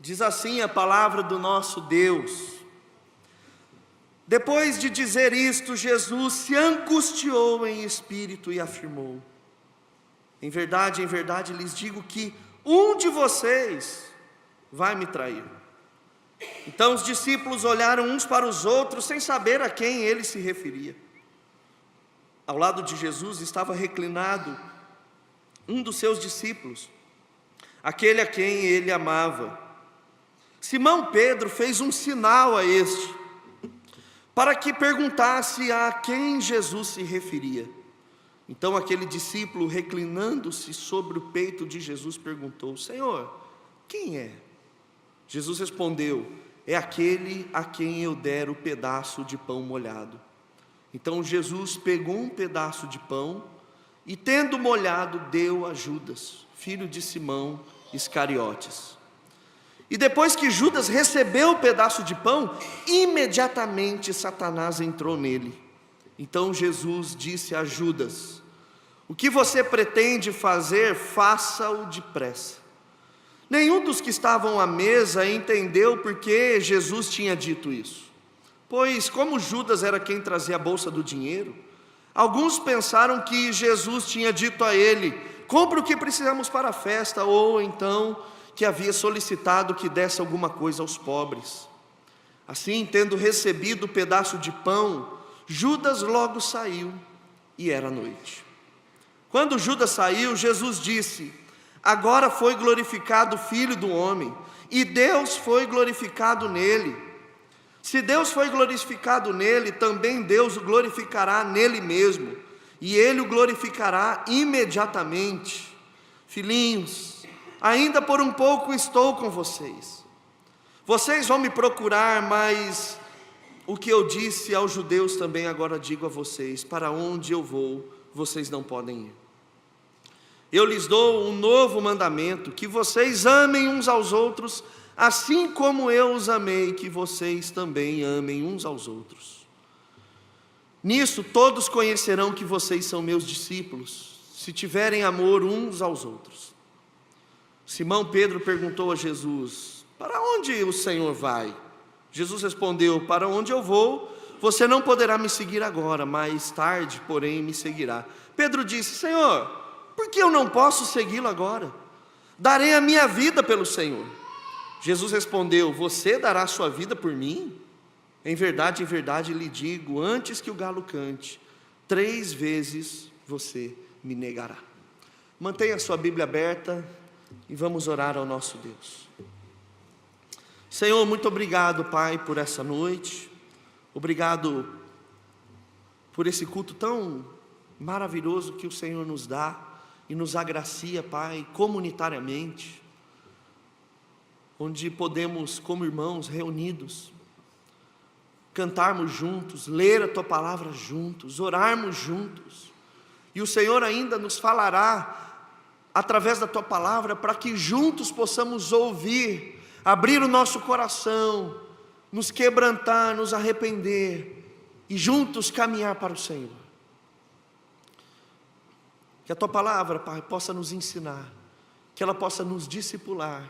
Diz assim a palavra do nosso Deus: depois de dizer isto, Jesus se angustiou em espírito e afirmou: em verdade, lhes digo que um de vocês vai me trair. Então os discípulos olharam uns para os outros, sem saber a quem ele se referia. Ao lado de Jesus estava reclinado um dos seus discípulos, aquele a quem ele amava. Simão Pedro fez um sinal a este, para que perguntasse a quem Jesus se referia. Então aquele discípulo, reclinando-se sobre o peito de Jesus, perguntou: Senhor, quem é? Jesus respondeu: é aquele a quem eu der o pedaço de pão molhado. Então Jesus pegou um pedaço de pão e, tendo molhado, deu a Judas, filho de Simão Iscariotes. E depois que Judas recebeu o pedaço de pão, imediatamente Satanás entrou nele. Então Jesus disse a Judas: o que você pretende fazer, faça-o depressa. Nenhum dos que estavam à mesa entendeu por que Jesus tinha dito isso, pois como Judas era quem trazia a bolsa do dinheiro, alguns pensaram que Jesus tinha dito a ele: compre o que precisamos para a festa, ou então que havia solicitado que desse alguma coisa aos pobres. Assim, tendo recebido o pedaço de pão, Judas logo saiu, e era noite. Quando Judas saiu, Jesus disse: agora foi glorificado o Filho do Homem, e Deus foi glorificado nele. Se Deus foi glorificado nele, também Deus o glorificará nele mesmo, e ele o glorificará imediatamente. Filhinhos, ainda por um pouco estou com vocês. Vocês vão me procurar, mas o que eu disse aos judeus também agora digo a vocês: para onde eu vou, vocês não podem ir. Eu lhes dou um novo mandamento, que vocês amem uns aos outros, assim como eu os amei, que vocês também amem uns aos outros. Nisso todos conhecerão que vocês são meus discípulos, se tiverem amor uns aos outros. Simão Pedro perguntou a Jesus: para onde o Senhor vai? Jesus respondeu: para onde eu vou, você não poderá me seguir agora, mais tarde, porém, me seguirá. Pedro disse: Senhor, por que eu não posso segui-lo agora? Darei a minha vida pelo Senhor. Jesus respondeu: você dará sua vida por mim? Em verdade lhe digo, antes que o galo cante, 3 vezes você me negará. Mantenha a sua Bíblia aberta e vamos orar ao nosso Deus. Senhor, muito obrigado, Pai, por essa noite. Obrigado por esse culto tão maravilhoso que o Senhor nos dá e nos agracia, Pai, comunitariamente, onde podemos, como irmãos reunidos, cantarmos juntos, ler a Tua palavra juntos, orarmos juntos, e o Senhor ainda nos falará através da Tua palavra, para que juntos possamos ouvir, abrir o nosso coração, nos quebrantar, nos arrepender, e juntos caminhar para o Senhor. Que a Tua palavra, Pai, possa nos ensinar, que ela possa nos discipular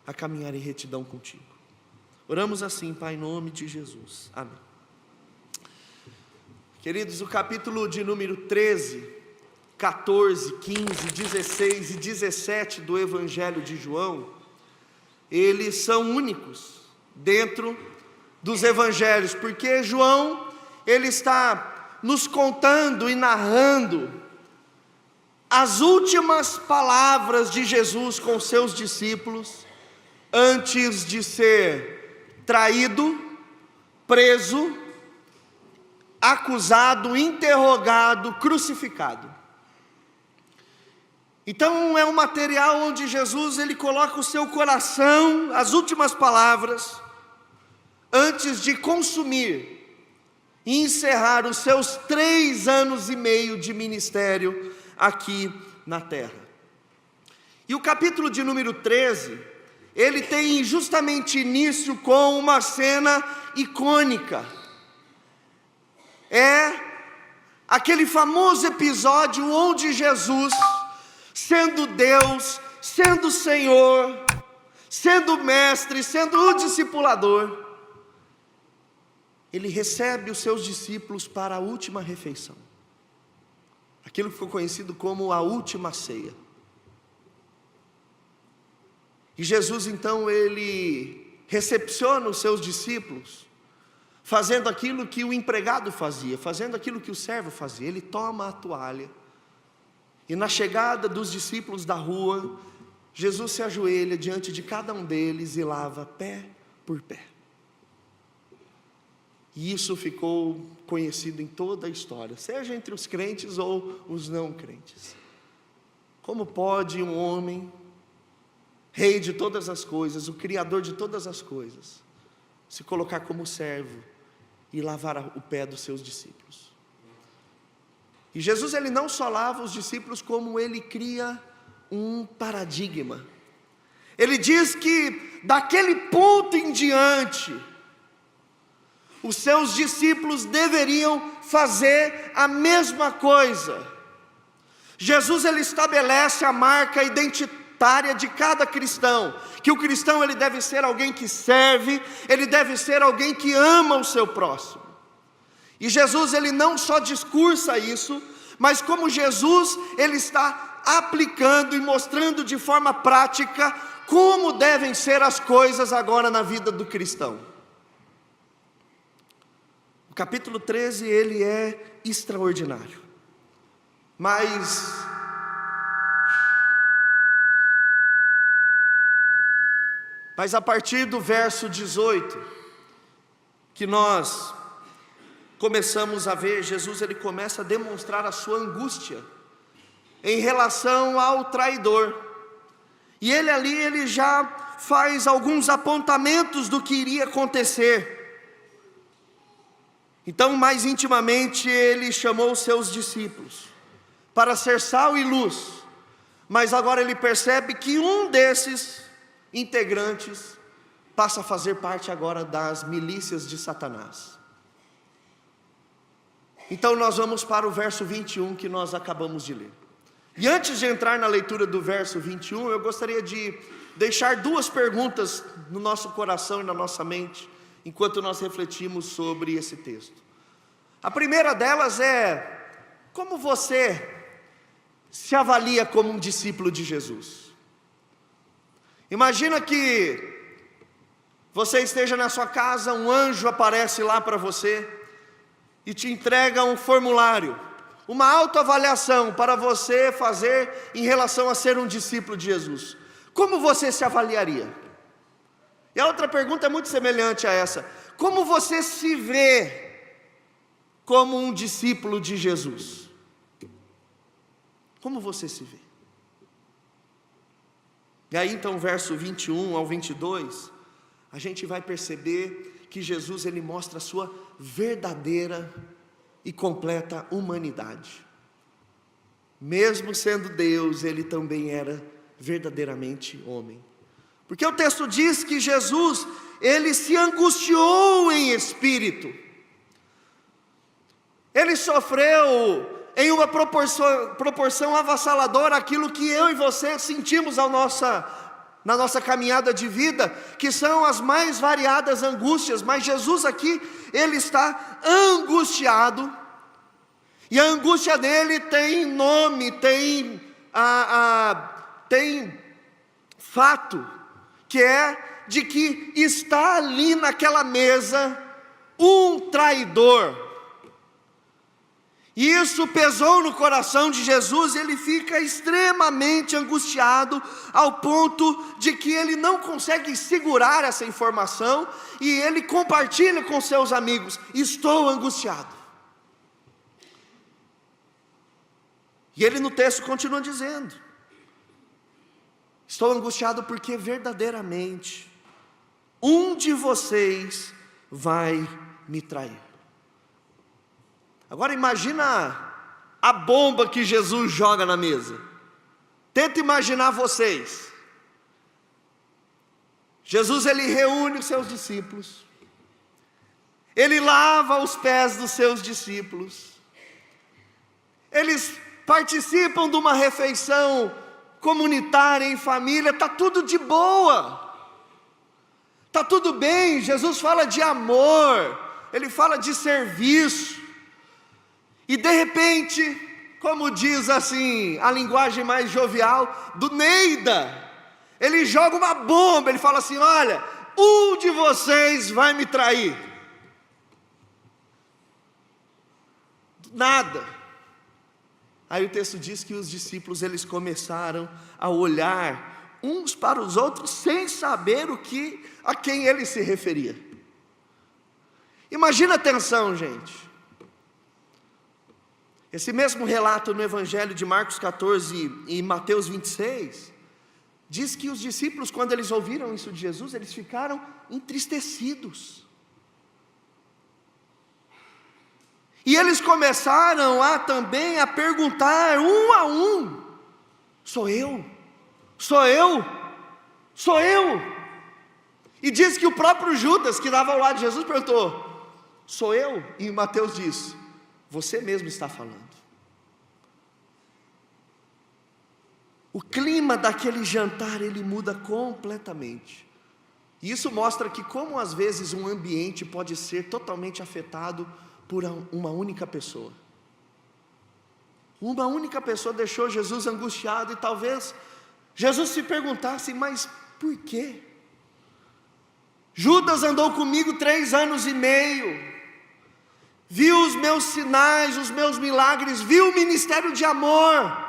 a caminhar em retidão contigo. Oramos assim, Pai, em nome de Jesus, amém. Queridos, o capítulo de número 13, 14, 15, 16 e 17 do Evangelho de João, eles são únicos dentro dos Evangelhos, porque João, ele está nos contando e narrando as últimas palavras de Jesus com seus discípulos, antes de ser traído, preso, acusado, interrogado, crucificado. Então é um material onde Jesus ele coloca o seu coração, as últimas palavras, antes de consumir e encerrar os seus 3 anos e meio de ministério aqui na terra. E o capítulo de número 13, ele tem justamente início com uma cena icônica. É aquele famoso episódio onde Jesus, sendo Deus, sendo Senhor, sendo mestre, sendo o discipulador, ele recebe os seus discípulos para a última refeição, aquilo que ficou conhecido como a última ceia. E Jesus então, ele recepciona os seus discípulos, fazendo aquilo que o empregado fazia, fazendo aquilo que o servo fazia. Ele toma a toalha, e na chegada dos discípulos da rua, Jesus se ajoelha diante de cada um deles e lava pé por pé. E isso ficou conhecido em toda a história, seja entre os crentes ou os não crentes. Como pode um homem, Rei de todas as coisas, o Criador de todas as coisas, se colocar como servo e lavar o pé dos seus discípulos? E Jesus, ele não só lava os discípulos, como ele cria um paradigma. Ele diz que daquele ponto em diante, os seus discípulos deveriam fazer a mesma coisa. Jesus, ele estabelece a marca identitária de cada cristão, que o cristão, ele deve ser alguém que serve, ele deve ser alguém que ama o seu próximo. E Jesus, ele não só discursa isso, mas como Jesus, ele está aplicando e mostrando de forma prática como devem ser as coisas agora na vida do cristão. O capítulo 13, ele é extraordinário, mas a partir do verso 18, que nós começamos a ver, Jesus, ele começa a demonstrar a sua angústia em relação ao traidor, e ele ali, ele já faz alguns apontamentos do que iria acontecer. Então, mais intimamente, ele chamou os seus discípulos para ser sal e luz, mas agora ele percebe que um desses integrantes passa a fazer parte agora das milícias de Satanás. Então nós vamos para o verso 21 que nós acabamos de ler. E antes de entrar na leitura do verso 21, eu gostaria de deixar duas perguntas no nosso coração e na nossa mente, enquanto nós refletimos sobre esse texto. A primeira delas é: como você se avalia como um discípulo de Jesus? Imagina que você esteja na sua casa, um anjo aparece lá para você e te entrega um formulário, uma autoavaliação para você fazer em relação a ser um discípulo de Jesus. Como você se avaliaria? E a outra pergunta é muito semelhante a essa: como você se vê como um discípulo de Jesus? Como você se vê? E aí então, verso 21 ao 22, a gente vai perceber que Jesus, ele mostra a sua verdadeira e completa humanidade. Mesmo sendo Deus, ele também era verdadeiramente homem. Porque o texto diz que Jesus, ele se angustiou em espírito. Ele sofreu em uma proporção avassaladora aquilo que eu e você sentimos na nossa caminhada de vida, que são as mais variadas angústias. Mas Jesus aqui, ele está angustiado, e a angústia dele tem nome, tem fato, que é de que está ali naquela mesa um traidor. E isso pesou no coração de Jesus, ele fica extremamente angustiado, ao ponto de que ele não consegue segurar essa informação, e ele compartilha com seus amigos: estou angustiado. E ele no texto continua dizendo: estou angustiado porque verdadeiramente um de vocês vai me trair. Agora imagina a bomba que Jesus joga na mesa. Tenta imaginar vocês. Jesus, ele reúne os seus discípulos, ele lava os pés dos seus discípulos, eles participam de uma refeição comunitária em família, está tudo de boa. Está tudo bem, Jesus fala de amor, Ele fala de serviço, e de repente, como diz assim, a linguagem mais jovial do Neida, Ele joga uma bomba, Ele fala assim: olha, um de vocês vai me trair. Nada. Aí o texto diz que os discípulos, eles começaram a olhar uns para os outros, sem saber a quem ele se referia. Imagina a tensão, gente. Esse mesmo relato no Evangelho de Marcos 14 e Mateus 26, diz que os discípulos, quando eles ouviram isso de Jesus, eles ficaram entristecidos. E eles começaram também a perguntar um a um: sou eu? Sou eu? Sou eu? E diz que o próprio Judas, que estava ao lado de Jesus, perguntou: sou eu? E Mateus diz: você mesmo está falando. O clima daquele jantar, ele muda completamente. E isso mostra que como às vezes um ambiente pode ser totalmente afetado por uma única pessoa. Uma única pessoa deixou Jesus angustiado, e talvez Jesus se perguntasse: mas por quê? Judas andou comigo 3 anos e meio, viu os meus sinais, os meus milagres, viu o ministério de amor.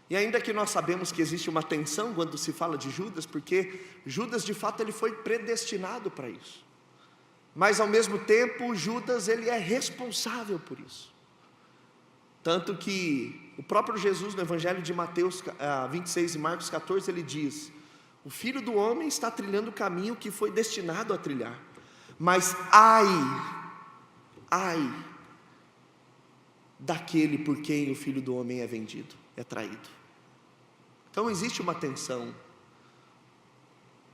E ainda que nós sabemos que existe uma tensão quando se fala de Judas, porque Judas de fato ele foi predestinado para isso, mas ao mesmo tempo Judas ele é responsável por isso. Tanto que o próprio Jesus no Evangelho de Mateus 26 e Marcos 14, ele diz: o Filho do Homem está trilhando o caminho que foi destinado a trilhar, mas ai daquele por quem o Filho do Homem é vendido, é traído. Então existe uma tensão,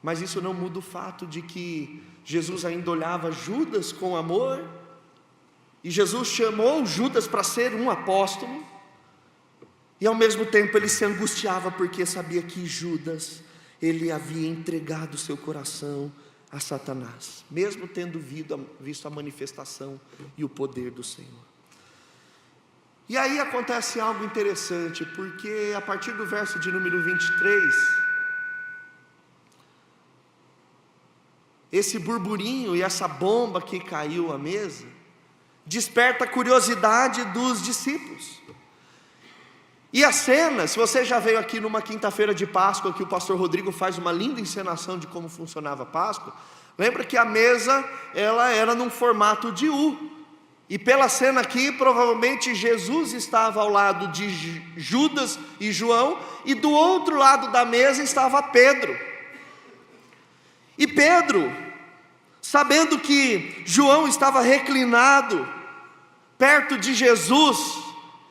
mas isso não muda o fato de que Jesus ainda olhava Judas com amor, e Jesus chamou Judas para ser um apóstolo, e ao mesmo tempo ele se angustiava porque sabia que Judas, ele havia entregado seu coração a Satanás, mesmo tendo visto a manifestação e o poder do Senhor. E aí acontece algo interessante, porque a partir do verso de número 23, esse burburinho e essa bomba que caiu à mesa, desperta a curiosidade dos discípulos. E a cena, se você já veio aqui numa quinta-feira de Páscoa, que o pastor Rodrigo faz uma linda encenação de como funcionava a Páscoa, lembra que a mesa, ela era num formato de U, e pela cena aqui, provavelmente Jesus estava ao lado de Judas e João, e do outro lado da mesa estava Pedro. E Pedro, sabendo que João estava reclinado perto de Jesus,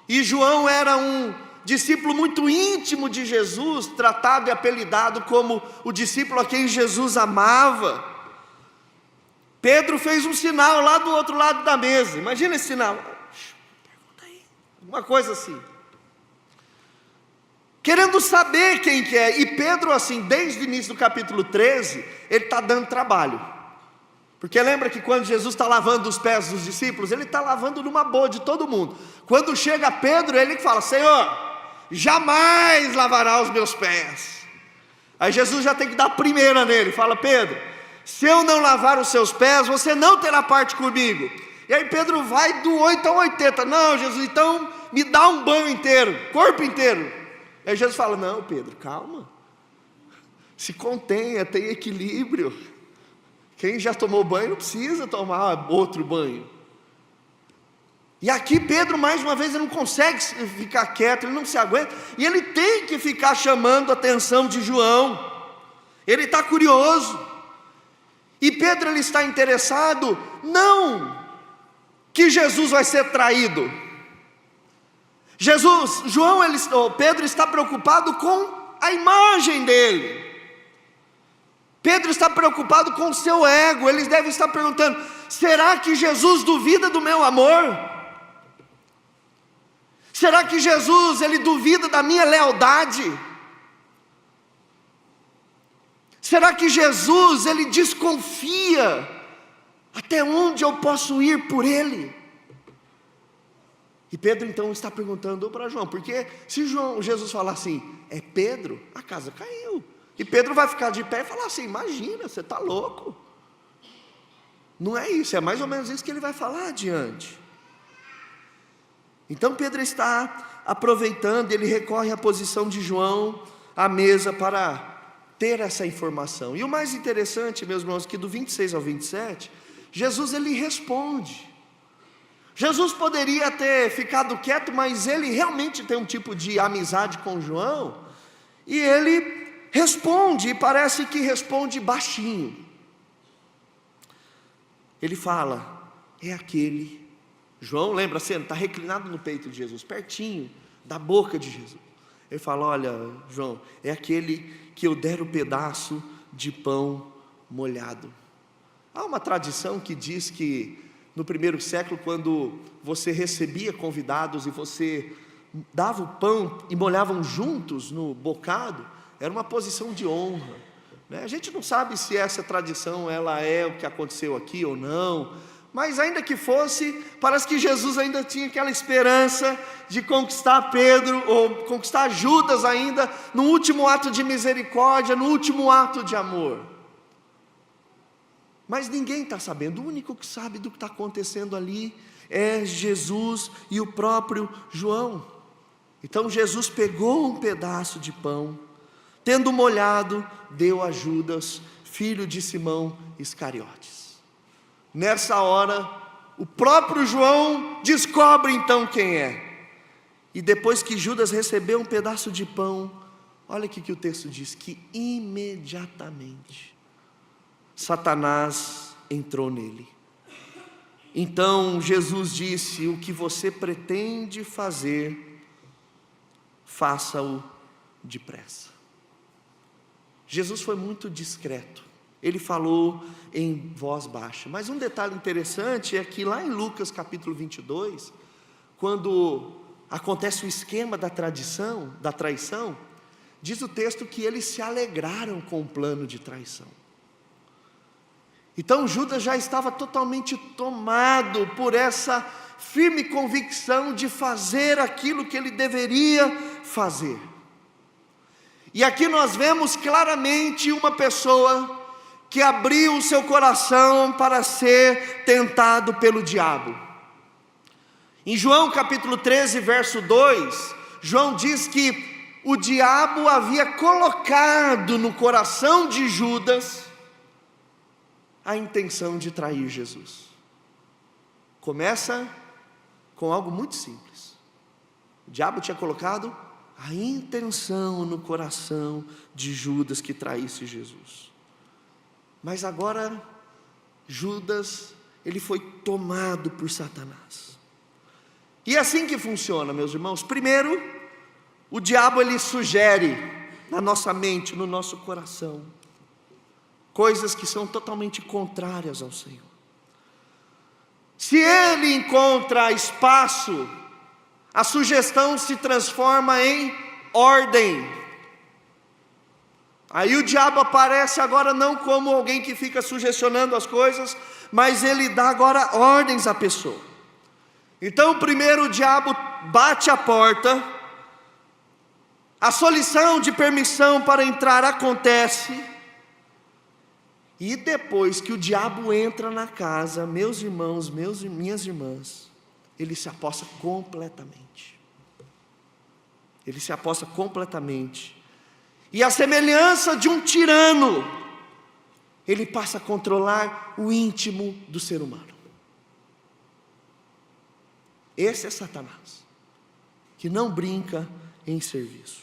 e João era um discípulo muito íntimo de Jesus, tratado e apelidado como o discípulo a quem Jesus amava, Pedro fez um sinal lá do outro lado da mesa. Imagina esse sinal, pergunta aí, alguma coisa assim, querendo saber quem que é. E Pedro, assim, desde o início do capítulo 13, ele está dando trabalho, porque lembra que quando Jesus está lavando os pés dos discípulos, ele está lavando numa boa de todo mundo. Quando chega Pedro, ele fala: Senhor, jamais lavará os meus pés. Aí Jesus já tem que dar a primeira nele, fala: Pedro, se eu não lavar os seus pés, você não terá parte comigo. E aí Pedro vai do 8 ao 80, não Jesus, então me dá um banho inteiro, corpo inteiro. Aí Jesus fala: não Pedro, calma, se contenha, tem equilíbrio. Quem já tomou banho não precisa tomar outro banho. E aqui Pedro, mais uma vez, ele não consegue ficar quieto, ele não se aguenta, e ele tem que ficar chamando a atenção de João. Ele está curioso. E Pedro, ele está interessado, não que Jesus vai ser traído. Pedro está preocupado com a imagem dele. Pedro está preocupado com o seu ego. Eles devem estar perguntando: será que Jesus duvida do meu amor? Será que Jesus, ele duvida da minha lealdade? Será que Jesus, ele desconfia até onde eu posso ir por ele? E Pedro então está perguntando para João, porque se Jesus falar assim, é Pedro, a casa caiu. E Pedro vai ficar de pé e falar assim, imagina, você está louco. Não é isso, é mais ou menos isso que ele vai falar adiante. Então Pedro está aproveitando, ele recorre à posição de João à mesa para ter essa informação. E o mais interessante, meus irmãos, que do 26 ao 27, Jesus ele responde. Jesus poderia ter ficado quieto, mas ele realmente tem um tipo de amizade com João, e ele responde, e parece que responde baixinho. Ele fala, é aquele, João, lembra, assim, está reclinado no peito de Jesus, pertinho da boca de Jesus. Ele fala, olha João, é aquele que eu der o pedaço de pão molhado. Há uma tradição que diz que no primeiro século, quando você recebia convidados e você dava o pão e molhavam juntos no bocado, era uma posição de honra, né? A gente não sabe se essa tradição ela é o que aconteceu aqui ou não, mas ainda que fosse, parece que Jesus ainda tinha aquela esperança de conquistar Pedro, ou conquistar Judas ainda, no último ato de misericórdia, no último ato de amor. Mas ninguém está sabendo, o único que sabe do que está acontecendo ali é Jesus e o próprio João. Então Jesus pegou um pedaço de pão, tendo molhado, deu a Judas, filho de Simão Iscariotes. Nessa hora, o próprio João descobre então quem é. E depois que Judas recebeu um pedaço de pão, olha o que o texto diz, que imediatamente Satanás entrou nele. Então Jesus disse, o que você pretende fazer, faça-o depressa. Jesus foi muito discreto. Ele falou em voz baixa. Mas um detalhe interessante é que lá em Lucas capítulo 22, quando acontece o esquema da traição, diz o texto que eles se alegraram com o plano de traição. Então Judas já estava totalmente tomado por essa firme convicção de fazer aquilo que ele deveria fazer. E aqui nós vemos claramente uma pessoa que abriu o seu coração para ser tentado pelo diabo. Em João capítulo 13, verso 2, João diz que o diabo havia colocado no coração de Judas a intenção de trair Jesus. Começa com algo muito simples. O diabo tinha colocado a intenção no coração de Judas que traísse Jesus. Mas agora Judas, ele foi tomado por Satanás. E é assim que funciona, meus irmãos. Primeiro, o diabo ele sugere na nossa mente, no nosso coração, coisas que são totalmente contrárias ao Senhor. Se ele encontra espaço, a sugestão se transforma em ordem. Aí o diabo aparece agora não como alguém que fica sugestionando as coisas, mas ele dá agora ordens à pessoa. Então primeiro o diabo bate a porta, a solicitação de permissão para entrar acontece, e depois que o diabo entra na casa, meus irmãos, minhas irmãs, ele se aposta completamente. Ele se aposta completamente. E a semelhança de um tirano, ele passa a controlar o íntimo do ser humano. Esse é Satanás, que não brinca em serviço.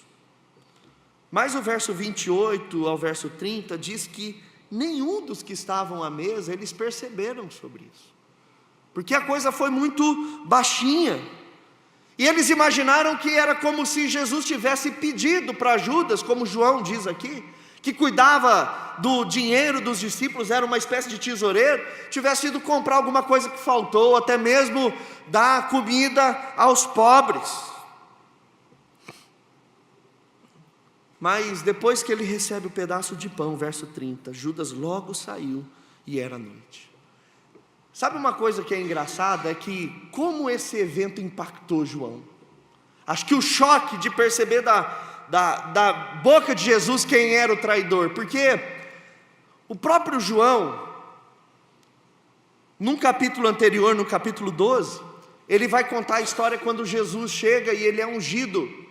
Mas o verso 28 ao verso 30 diz que nenhum dos que estavam à mesa, eles perceberam sobre isso, porque a coisa foi muito baixinha, e eles imaginaram que era como se Jesus tivesse pedido para Judas, como João diz aqui, que cuidava do dinheiro dos discípulos, era uma espécie de tesoureiro, tivesse ido comprar alguma coisa que faltou, até mesmo dar comida aos pobres. Mas depois que ele recebe o pedaço de pão, verso 30, Judas logo saiu e era noite. Sabe uma coisa que é engraçada? É que como esse evento impactou João. Acho que o choque de perceber da boca de Jesus quem era o traidor. Porque o próprio João, num capítulo anterior, no capítulo 12, ele vai contar a história quando Jesus chega e ele é ungido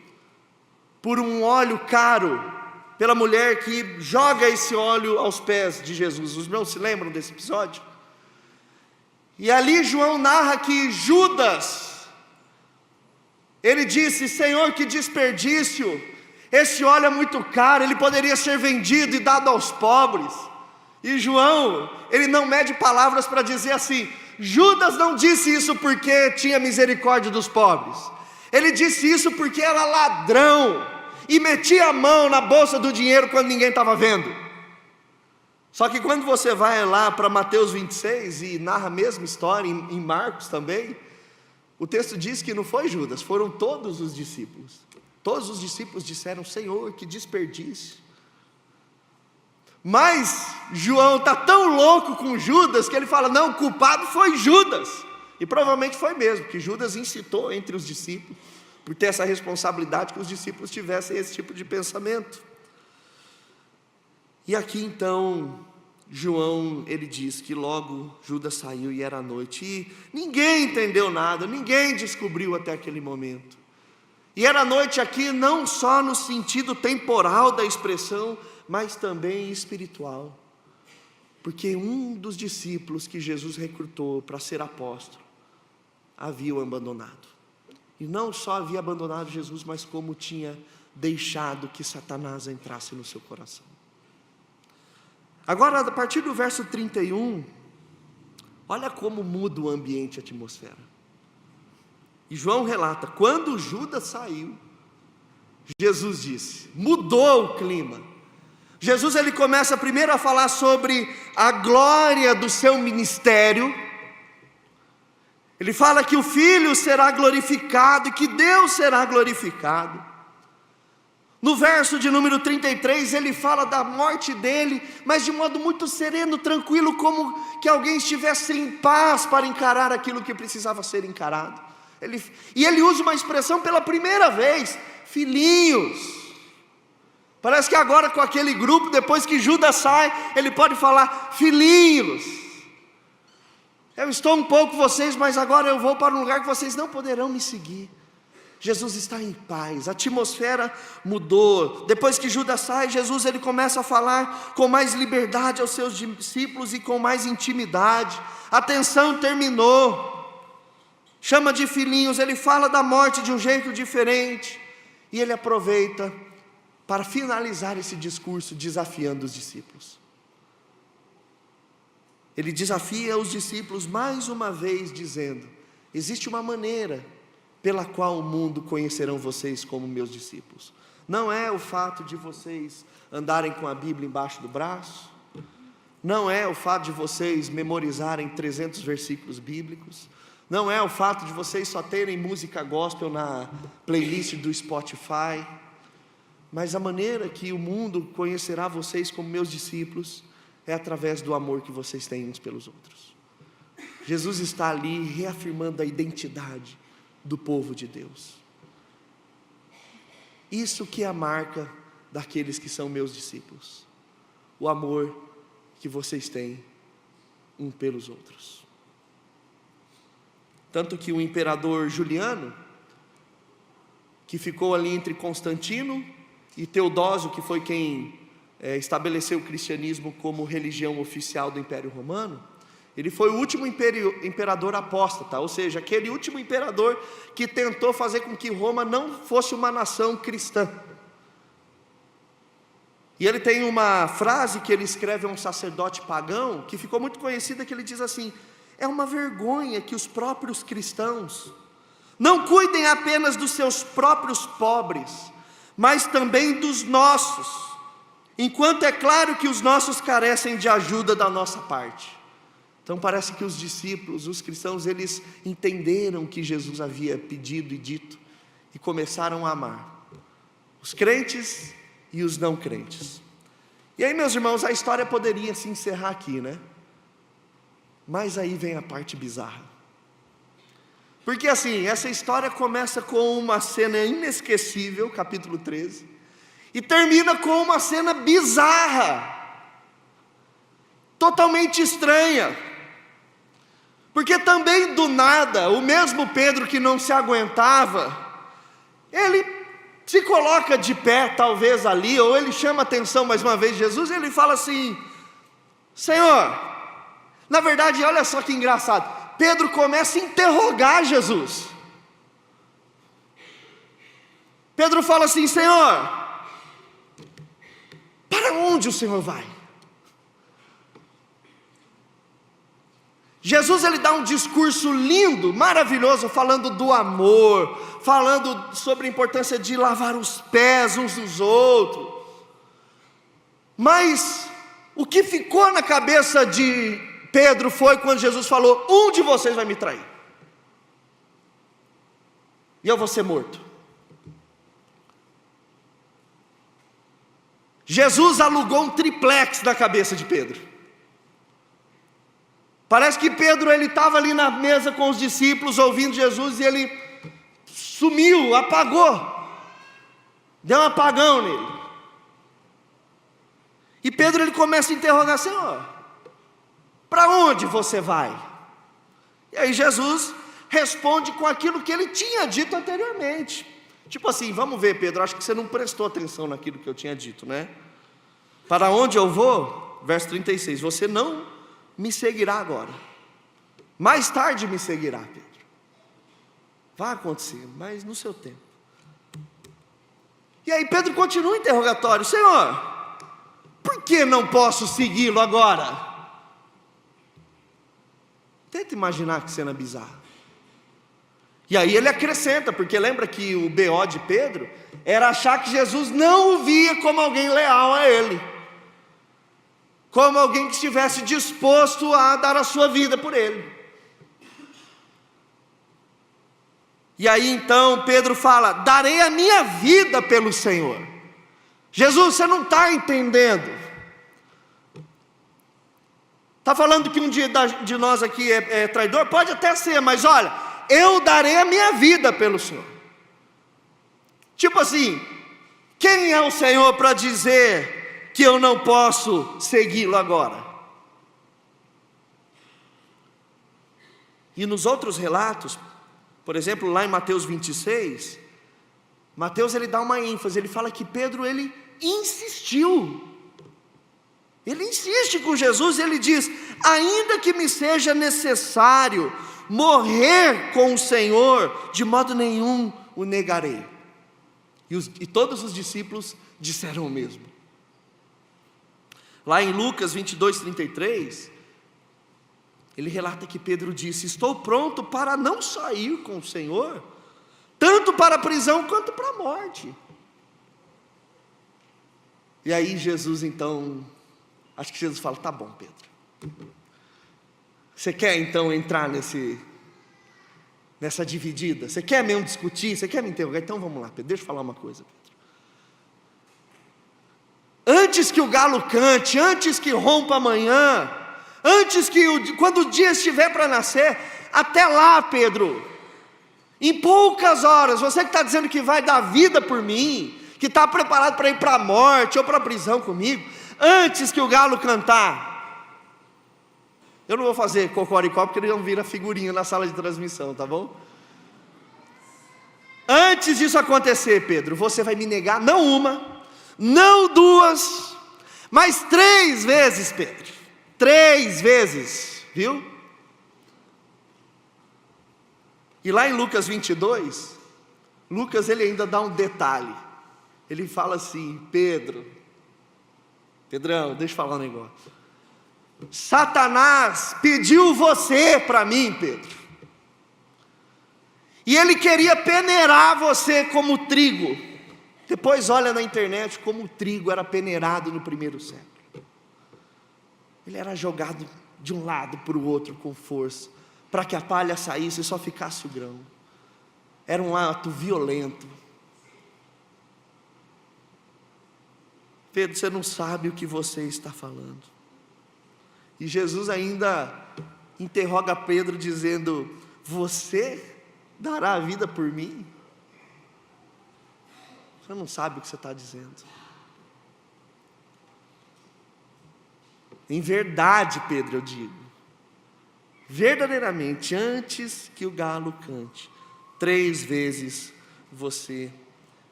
por um óleo caro, pela mulher que joga esse óleo aos pés de Jesus. Os irmãos se lembram desse episódio? E ali João narra que Judas, ele disse: Senhor, que desperdício, esse óleo é muito caro, ele poderia ser vendido e dado aos pobres. E João, ele não mede palavras para dizer assim: Judas não disse isso porque tinha misericórdia dos pobres, ele disse isso porque era ladrão, e metia a mão na bolsa do dinheiro quando ninguém estava vendo. Só que quando você vai lá para Mateus 26 e narra a mesma história, em Marcos também, o texto diz que não foi Judas, foram todos os discípulos. Todos os discípulos disseram: Senhor, que desperdício. Mas João está tão louco com Judas que ele fala: não, o culpado foi Judas. E provavelmente foi mesmo, que Judas incitou entre os discípulos, por ter essa responsabilidade, que os discípulos tivessem esse tipo de pensamento. E aqui então, João, ele diz que logo Judas saiu e era noite, e ninguém entendeu nada, ninguém descobriu até aquele momento. E era noite aqui não só no sentido temporal da expressão, mas também espiritual, porque um dos discípulos que Jesus recrutou para ser apóstolo havia o abandonado. E não só havia abandonado Jesus, mas como tinha deixado que Satanás entrasse no seu coração. Agora, a partir do verso 31, olha como muda o ambiente, a atmosfera. E João relata: quando Judas saiu, Jesus disse, mudou o clima. Jesus, ele começa primeiro a falar sobre a glória do seu ministério. Ele fala que o Filho será glorificado e que Deus será glorificado. No verso de número 33, ele fala da morte dele, mas de modo muito sereno, tranquilo, como que alguém estivesse em paz para encarar aquilo que precisava ser encarado. E ele usa uma expressão pela primeira vez: filhinhos. Parece que agora com aquele grupo, depois que Judas sai, ele pode falar: filhinhos, eu estou um pouco com vocês, mas agora eu vou para um lugar que vocês não poderão me seguir. Jesus está em paz, a atmosfera mudou. Depois que Judas sai, Jesus, ele começa a falar com mais liberdade aos seus discípulos e com mais intimidade. A tensão terminou, chama de filhinhos, ele fala da morte de um jeito diferente, e ele aproveita para finalizar esse discurso desafiando os discípulos. Ele desafia os discípulos mais uma vez, dizendo: existe uma maneira pela qual o mundo conhecerão vocês como meus discípulos. Não é o fato de vocês andarem com a Bíblia embaixo do braço, não é o fato de vocês memorizarem 300 versículos bíblicos, não é o fato de vocês só terem música gospel na playlist do Spotify, mas a maneira que o mundo conhecerá vocês como meus discípulos é através do amor que vocês têm uns pelos outros. Jesus está ali reafirmando a identidade do povo de Deus. Isso que é a marca daqueles que são meus discípulos, o amor que vocês têm um pelos outros. Tanto que o imperador Juliano, que ficou ali entre Constantino e Teodósio, que foi quem estabeleceu o cristianismo como religião oficial do Império Romano, ele foi o último imperador apóstata, ou seja, aquele último imperador que tentou fazer com que Roma não fosse uma nação cristã. E ele tem uma frase que ele escreve a um sacerdote pagão, que ficou muito conhecida, que ele diz assim: é uma vergonha que os próprios cristãos não cuidem apenas dos seus próprios pobres, mas também dos nossos, enquanto é claro que os nossos carecem de ajuda da nossa parte. Então parece que os discípulos, os cristãos, eles entenderam o que Jesus havia pedido e dito, e começaram a amar. Os crentes e os não crentes. E aí, meus irmãos, a história poderia se encerrar aqui, né? Mas aí vem a parte bizarra. Porque assim, essa história começa com uma cena inesquecível, capítulo 13, e termina com uma cena bizarra, totalmente estranha. Porque também do nada, o mesmo Pedro que não se aguentava, ele se coloca de pé, talvez ali, ou ele chama a atenção mais uma vez de Jesus, e ele fala assim: Senhor, na verdade, olha só que engraçado, Pedro começa a interrogar Jesus. Pedro fala assim: Senhor, para onde o Senhor vai? Jesus, ele dá um discurso lindo, maravilhoso, falando do amor, falando sobre a importância de lavar os pés uns dos outros. Mas o que ficou na cabeça de Pedro foi quando Jesus falou: um de vocês vai me trair, e eu vou ser morto. Jesus alugou um triplex na cabeça de Pedro. Parece que Pedro, ele estava ali na mesa com os discípulos, ouvindo Jesus, e ele sumiu, apagou, deu um apagão nele. E Pedro, ele começa a interrogar: Senhor, para onde você vai? E aí Jesus responde com aquilo que ele tinha dito anteriormente. Tipo assim: vamos ver, Pedro, acho que você não prestou atenção naquilo que eu tinha dito, né? Para onde eu vou? Verso 36, você não me seguirá agora, mais tarde me seguirá, Pedro. Vai acontecer, mas no seu tempo. E aí Pedro continua o interrogatório: Senhor, por que não posso segui-lo agora? Tenta imaginar que cena bizarra. E aí ele acrescenta, porque lembra que o BO de Pedro era achar que Jesus não o via como alguém leal a ele, como alguém que estivesse disposto a dar a sua vida por ele. E aí então Pedro fala: darei a minha vida pelo Senhor. Jesus, você não está entendendo. Está falando que um dia de nós aqui é traidor? Pode até ser, mas olha, eu darei a minha vida pelo Senhor. Tipo assim, quem é o Senhor para dizer que eu não posso segui-lo agora? E nos outros relatos, por exemplo, lá em Mateus 26, Mateus, ele dá uma ênfase, ele fala que Pedro, ele insistiu. Ele insiste com Jesus, ele diz: ainda que me seja necessário morrer com o Senhor, de modo nenhum o negarei. E todos os discípulos disseram o mesmo. Lá em Lucas 22:33, ele relata que Pedro disse: estou pronto para não só ir com o Senhor, tanto para a prisão quanto para a morte. E aí Jesus então, acho que Jesus fala: tá bom, Pedro, você quer então entrar nessa dividida? Você quer mesmo discutir? Você quer me interrogar? Então vamos lá, Pedro, deixa eu falar uma coisa, Pedro. Antes que o galo cante, antes que rompa amanhã, antes que quando o dia estiver para nascer, até lá, Pedro, em poucas horas, você que está dizendo que vai dar vida por mim, que está preparado para ir para a morte ou para a prisão comigo, antes que o galo cantar, eu não vou fazer cocoricó porque ele não vira figurinha na sala de transmissão, tá bom? Antes disso acontecer, Pedro, você vai me negar não uma, não duas, mas 3 vezes, Pedro. 3 vezes, viu? E lá em Lucas 22, Lucas, ele ainda dá um detalhe. Ele fala assim: Pedrão, deixa eu falar um negócio. Satanás pediu você para mim, Pedro. E ele queria peneirar você como trigo. Depois olha na internet como o trigo era peneirado no primeiro século. Ele era jogado de um lado para o outro com força, para que a palha saísse e só ficasse o grão. Era um ato violento. Pedro, você não sabe o que você está falando. E Jesus ainda interroga Pedro dizendo: você dará a vida por mim? Você não sabe o que você está dizendo. Em verdade, Pedro, eu digo, verdadeiramente, antes que o galo cante, 3 vezes você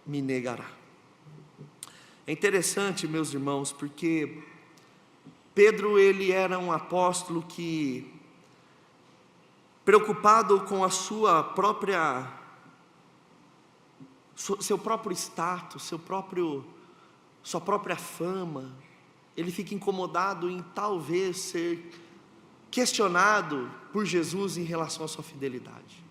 me negará. É interessante, meus irmãos, porque Pedro, ele era um apóstolo que, preocupado com a seu próprio status, sua própria fama, ele fica incomodado em talvez ser questionado por Jesus em relação à sua fidelidade.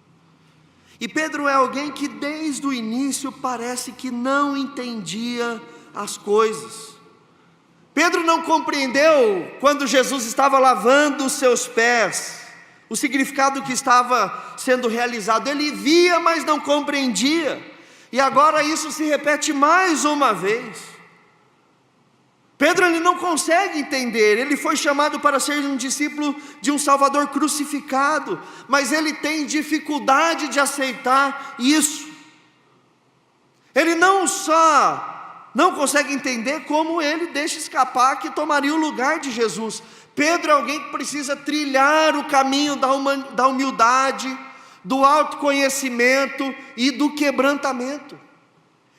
E Pedro é alguém que desde o início parece que não entendia as coisas. Pedro não compreendeu quando Jesus estava lavando os seus pés, o significado que estava sendo realizado. Ele via, mas não compreendia. E agora isso se repete mais uma vez. Pedro, ele não consegue entender. Ele foi chamado para ser um discípulo de um Salvador crucificado, mas ele tem dificuldade de aceitar isso. Ele não só não consegue entender, como ele deixa escapar que tomaria o lugar de Jesus. Pedro é alguém que precisa trilhar o caminho da humildade, do autoconhecimento e do quebrantamento.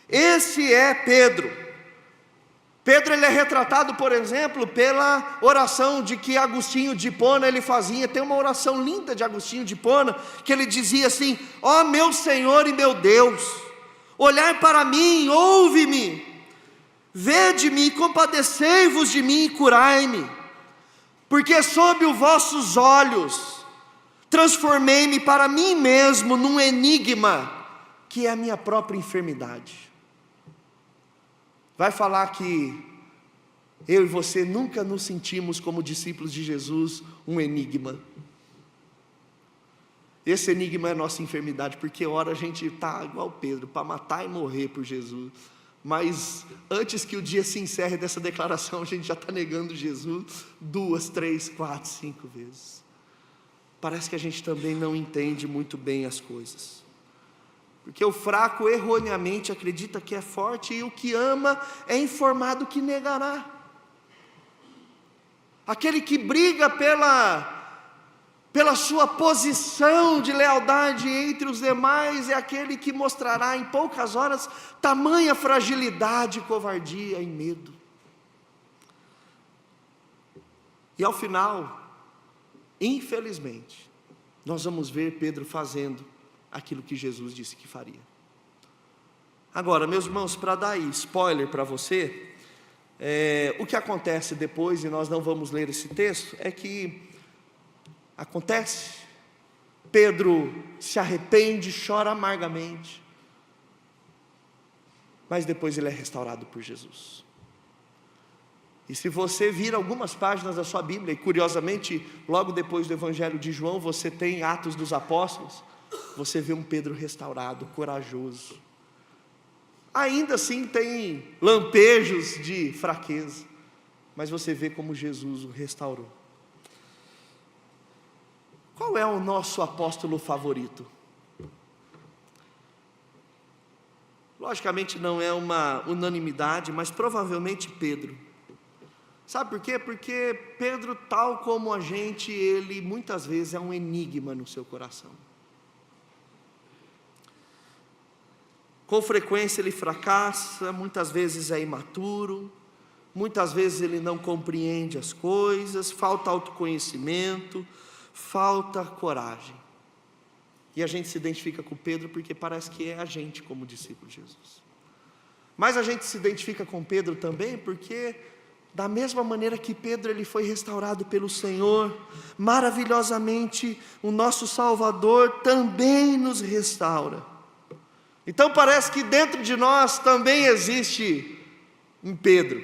Esse é Pedro. Pedro, ele é retratado, por exemplo, pela oração de que Agostinho de Hipona ele fazia. Tem uma oração linda de Agostinho de Hipona, que ele dizia assim: ó meu Senhor e meu Deus, olhai para mim, ouve-me, vede-me, compadecei-vos de mim e curai-me, porque sob os vossos olhos transformei-me para mim mesmo num enigma, que é a minha própria enfermidade. Vai falar que eu e você nunca nos sentimos como discípulos de Jesus um enigma. Esse enigma é a nossa enfermidade, porque ora a gente está igual Pedro, para matar e morrer por Jesus, mas antes que o dia se encerre dessa declaração, a gente já está negando Jesus 2, 3, 4, 5 vezes. Parece que a gente também não entende muito bem as coisas. Porque o fraco erroneamente acredita que é forte, e o que ama é informado que negará. Aquele que briga pela sua posição de lealdade entre os demais é aquele que mostrará em poucas horas tamanha fragilidade, covardia e medo. E ao final, infelizmente, nós vamos ver Pedro fazendo aquilo que Jesus disse que faria. Agora, meus irmãos, para dar aí spoiler para você, o que acontece depois, e nós não vamos ler esse texto, é que acontece, Pedro se arrepende, chora amargamente, mas depois ele é restaurado por Jesus. E se você vir algumas páginas da sua Bíblia, e curiosamente, logo depois do Evangelho de João, você tem Atos dos Apóstolos, você vê um Pedro restaurado, corajoso. Ainda assim tem lampejos de fraqueza, mas você vê como Jesus o restaurou. Qual é o nosso apóstolo favorito? Logicamente não é uma unanimidade, mas provavelmente Pedro. Sabe por quê? Porque Pedro, tal como a gente, ele muitas vezes é um enigma no seu coração. Com frequência ele fracassa, muitas vezes é imaturo, muitas vezes ele não compreende as coisas, falta autoconhecimento, falta coragem. E a gente se identifica com Pedro porque parece que é a gente como discípulo de Jesus. Mas a gente se identifica com Pedro também porque, da mesma maneira que Pedro ele foi restaurado pelo Senhor, maravilhosamente o nosso Salvador também nos restaura. Então parece que dentro de nós também existe um Pedro.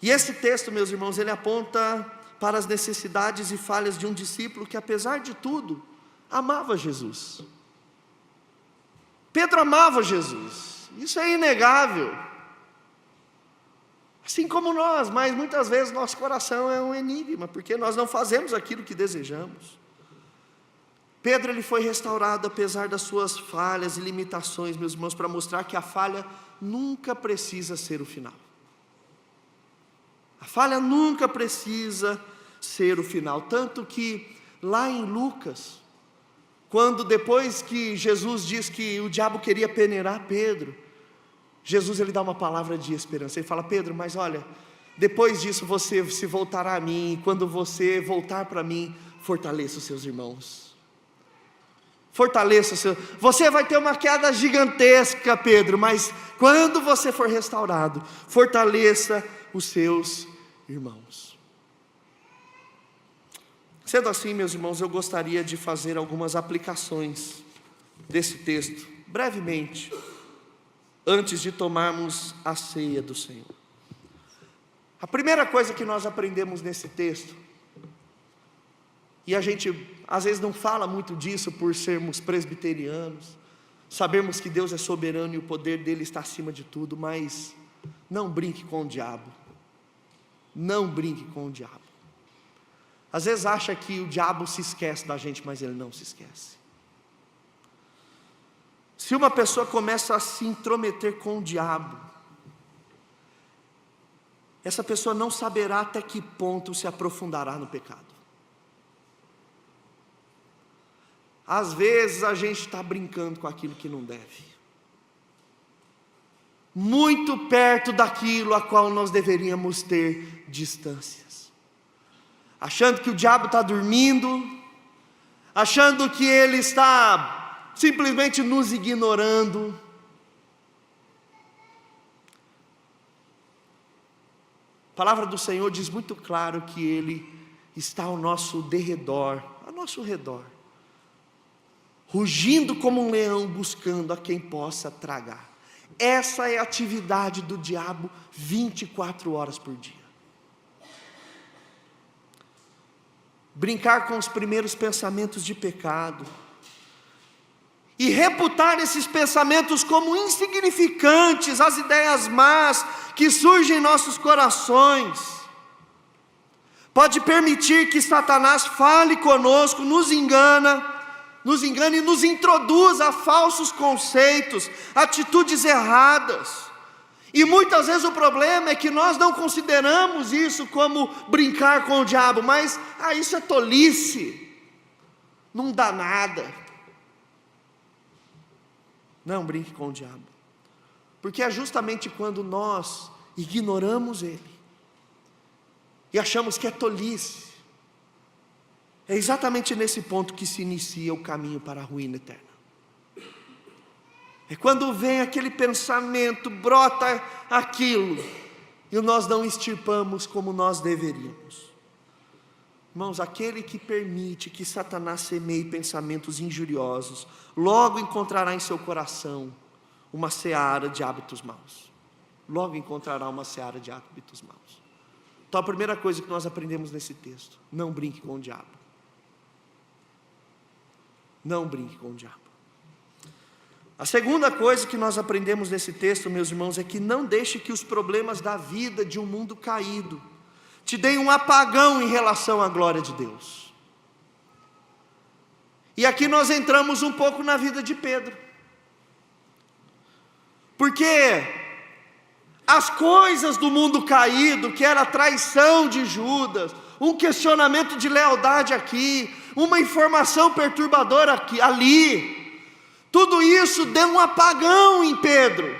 E esse texto, meus irmãos, ele aponta para as necessidades e falhas de um discípulo que, apesar de tudo, amava Jesus. Pedro amava Jesus, isso é inegável. Assim como nós, mas muitas vezes nosso coração é um enigma, porque nós não fazemos aquilo que desejamos. Pedro, ele foi restaurado apesar das suas falhas e limitações, meus irmãos, para mostrar que a falha nunca precisa ser o final. A falha nunca precisa ser o final, tanto que lá em Lucas, quando depois que Jesus diz que o diabo queria peneirar Pedro, Jesus, ele dá uma palavra de esperança. Ele fala: Pedro, mas olha, depois disso você se voltará a mim, e quando você voltar para mim, fortaleça os seus irmãos. Fortaleça os seus... Você vai ter uma queda gigantesca, Pedro, mas quando você for restaurado, fortaleça os seus irmãos. Sendo assim, meus irmãos, eu gostaria de fazer algumas aplicações desse texto, brevemente, antes de tomarmos a ceia do Senhor. A primeira coisa que nós aprendemos nesse texto, e a gente às vezes não fala muito disso por sermos presbiterianos, sabemos que Deus é soberano e o poder dele está acima de tudo, mas não brinque com o diabo. Não brinque com o diabo. Às vezes acha que o diabo se esquece da gente, mas ele não se esquece. Se uma pessoa começa a se intrometer com o diabo, essa pessoa não saberá até que ponto se aprofundará no pecado. Às vezes a gente está brincando com aquilo que não deve, muito perto daquilo a qual nós deveríamos ter distâncias, achando que o diabo está dormindo, achando que ele está simplesmente nos ignorando. A palavra do Senhor diz muito claro que Ele está ao nosso derredor, ao nosso redor, rugindo como um leão, buscando a quem possa tragar. Essa é a atividade do diabo 24 horas por dia. Brincar com os primeiros pensamentos de pecado, e reputar esses pensamentos como insignificantes, as ideias más que surgem em nossos corações, pode permitir que Satanás fale conosco, nos engane e nos introduza a falsos conceitos, atitudes erradas. E muitas vezes o problema é que nós não consideramos isso como brincar com o diabo, mas isso é tolice, não dá nada. Não brinque com o diabo, porque é justamente quando nós ignoramos ele e achamos que é tolice, é exatamente nesse ponto que se inicia o caminho para a ruína eterna. É quando vem aquele pensamento, brota aquilo, e nós não extirpamos como nós deveríamos. Irmãos, aquele que permite que Satanás semeie pensamentos injuriosos, logo encontrará em seu coração uma seara de hábitos maus. Logo encontrará uma seara de hábitos maus. Então a primeira coisa que nós aprendemos nesse texto: não brinque com o diabo. Não brinque com o diabo. A segunda coisa que nós aprendemos nesse texto, meus irmãos, é que não deixe que os problemas da vida de um mundo caído te deem um apagão em relação à glória de Deus. E aqui nós entramos um pouco na vida de Pedro, porque as coisas do mundo caído, que era a traição de Judas, um questionamento de lealdade aqui, uma informação perturbadora aqui, ali, tudo isso deu um apagão em Pedro,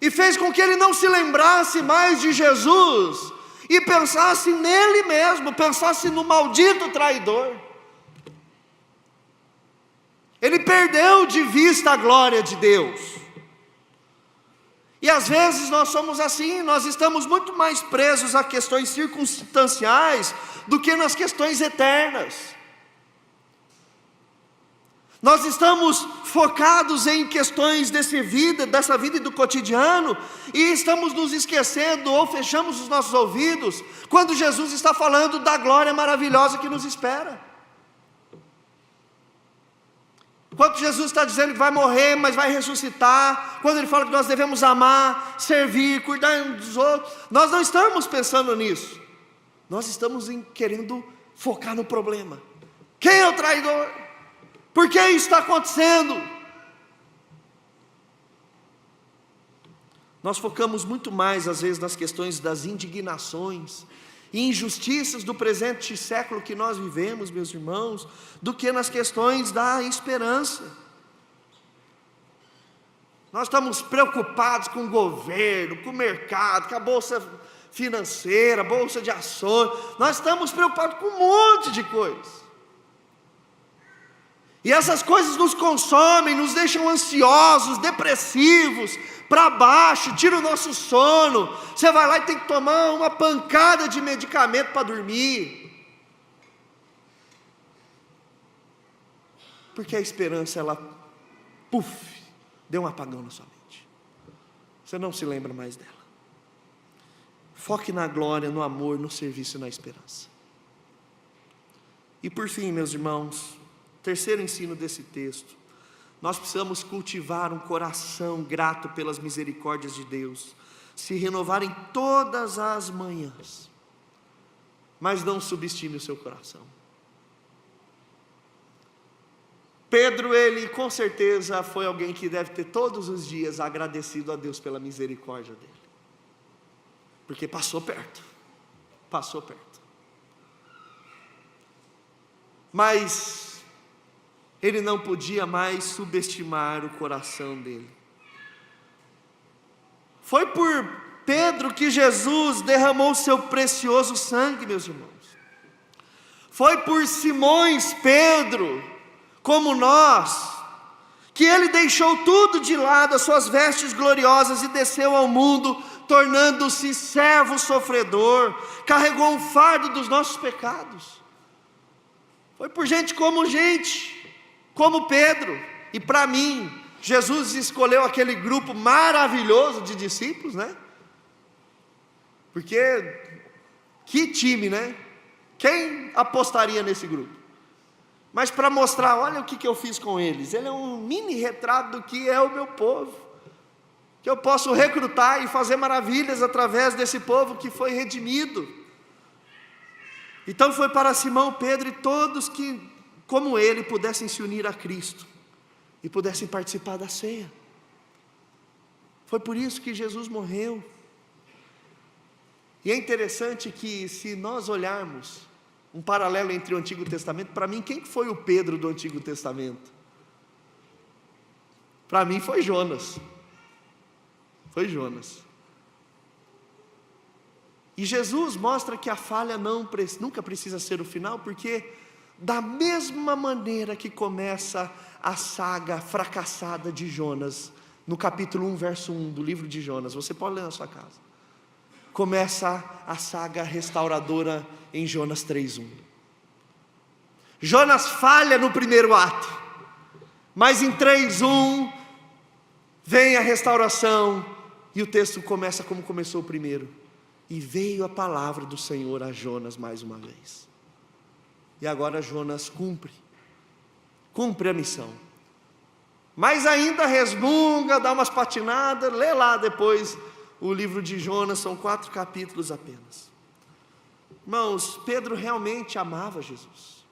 e fez com que ele não se lembrasse mais de Jesus, e pensasse nele mesmo, pensasse no maldito traidor. Ele perdeu de vista a glória de Deus. E às vezes nós somos assim, nós estamos muito mais presos a questões circunstanciais do que nas questões eternas. Nós estamos focados em questões dessa vida e do cotidiano, e estamos nos esquecendo ou fechamos os nossos ouvidos quando Jesus está falando da glória maravilhosa que nos espera. quando Jesus está dizendo que vai morrer, mas vai ressuscitar, quando Ele fala que nós devemos amar, servir, cuidar uns dos outros, nós não estamos pensando nisso. Nós estamos querendo focar no problema. Quem é o traidor? Por que isso está acontecendo? Nós focamos muito mais, às vezes, nas questões das indignações e injustiças do presente século que nós vivemos, meus irmãos, do que nas questões da esperança. Nós estamos preocupados com o governo, com o mercado, com a bolsa financeira, bolsa de ações. Nós estamos preocupados com um monte de coisas. E essas coisas nos consomem, nos deixam ansiosos, depressivos, para baixo, tira o nosso sono. Você vai lá e tem que tomar uma pancada de medicamento para dormir. Porque a esperança, ela, deu um apagão na sua mente. Você não se lembra mais dela. Foque na glória, no amor, no serviço e na esperança. E por fim, meus irmãos, terceiro ensino desse texto: nós precisamos cultivar um coração grato pelas misericórdias de Deus, se renovar em todas as manhãs, mas não subestime o seu coração. Pedro, ele com certeza foi alguém que deve ter todos os dias agradecido a Deus pela misericórdia dele, porque passou perto, mas ele não podia mais subestimar o coração dele. Foi por Pedro que Jesus derramou seu precioso sangue, meus irmãos. Foi por Simões Pedro, como nós, que ele deixou tudo de lado, as suas vestes gloriosas, e desceu ao mundo, tornando-se servo sofredor, carregou o fardo dos nossos pecados. Foi por gente como Pedro. E para mim, Jesus escolheu aquele grupo maravilhoso de discípulos, né? Porque, que time, né? Quem apostaria nesse grupo? Mas para mostrar, olha o que eu fiz com eles. Ele é um mini retrato do que é o meu povo, que eu posso recrutar e fazer maravilhas através desse povo que foi redimido. Então foi para Simão, Pedro e todos que, como ele, pudessem se unir a Cristo e pudessem participar da ceia. Foi por isso que Jesus morreu. E é interessante que, se nós olharmos um paralelo entre o Antigo Testamento, para mim, quem foi o Pedro do Antigo Testamento? Para mim foi Jonas. E Jesus mostra que a falha nunca precisa ser o final, porque da mesma maneira que começa a saga fracassada de Jonas, no capítulo 1, verso 1 do livro de Jonas, você pode ler na sua casa, começa a saga restauradora em Jonas 3:1. Jonas falha no primeiro ato, mas em 3:1 vem a restauração, e o texto começa como começou o primeiro: e veio a palavra do Senhor a Jonas mais uma vez. E agora Jonas cumpre a missão, mas ainda resmunga, dá umas patinadas. Lê lá depois o livro de Jonas, são 4 capítulos apenas. Irmãos, Pedro realmente amava Jesus.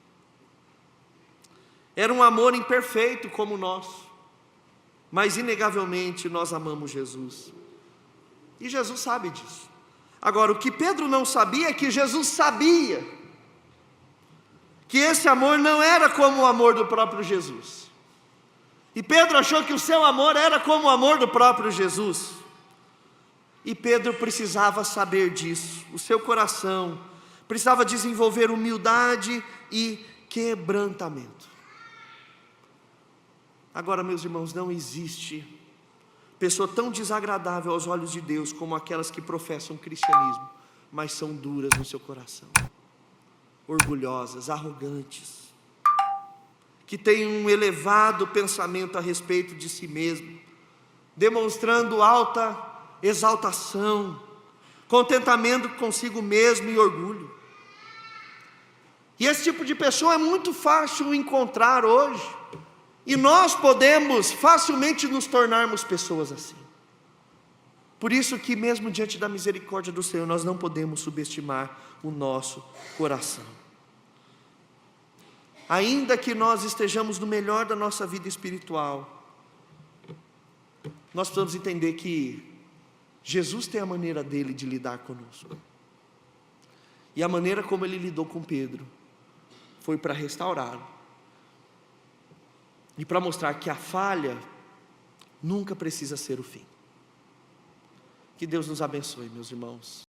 Era um amor imperfeito como o nosso, mas inegavelmente nós amamos Jesus, e Jesus sabe disso. Agora, o que Pedro não sabia é que Jesus sabia que esse amor não era como o amor do próprio Jesus. E Pedro achou que o seu amor era como o amor do próprio Jesus. E Pedro precisava saber disso. O seu coração precisava desenvolver humildade e quebrantamento. Agora, meus irmãos, não existe pessoa tão desagradável aos olhos de Deus como aquelas que professam o cristianismo, mas são duras no seu coração, orgulhosas, arrogantes, que têm um elevado pensamento a respeito de si mesmo, demonstrando alta exaltação, contentamento consigo mesmo e orgulho. E esse tipo de pessoa é muito fácil encontrar hoje E nós podemos facilmente nos tornarmos pessoas assim. Por isso que mesmo diante da misericórdia do Senhor, nós não podemos subestimar o nosso coração. Ainda que nós estejamos no melhor da nossa vida espiritual, nós precisamos entender que Jesus tem a maneira dele de lidar conosco. E a maneira como ele lidou com Pedro foi para restaurá-lo. E para mostrar que a falha nunca precisa ser o fim. Que Deus nos abençoe, meus irmãos.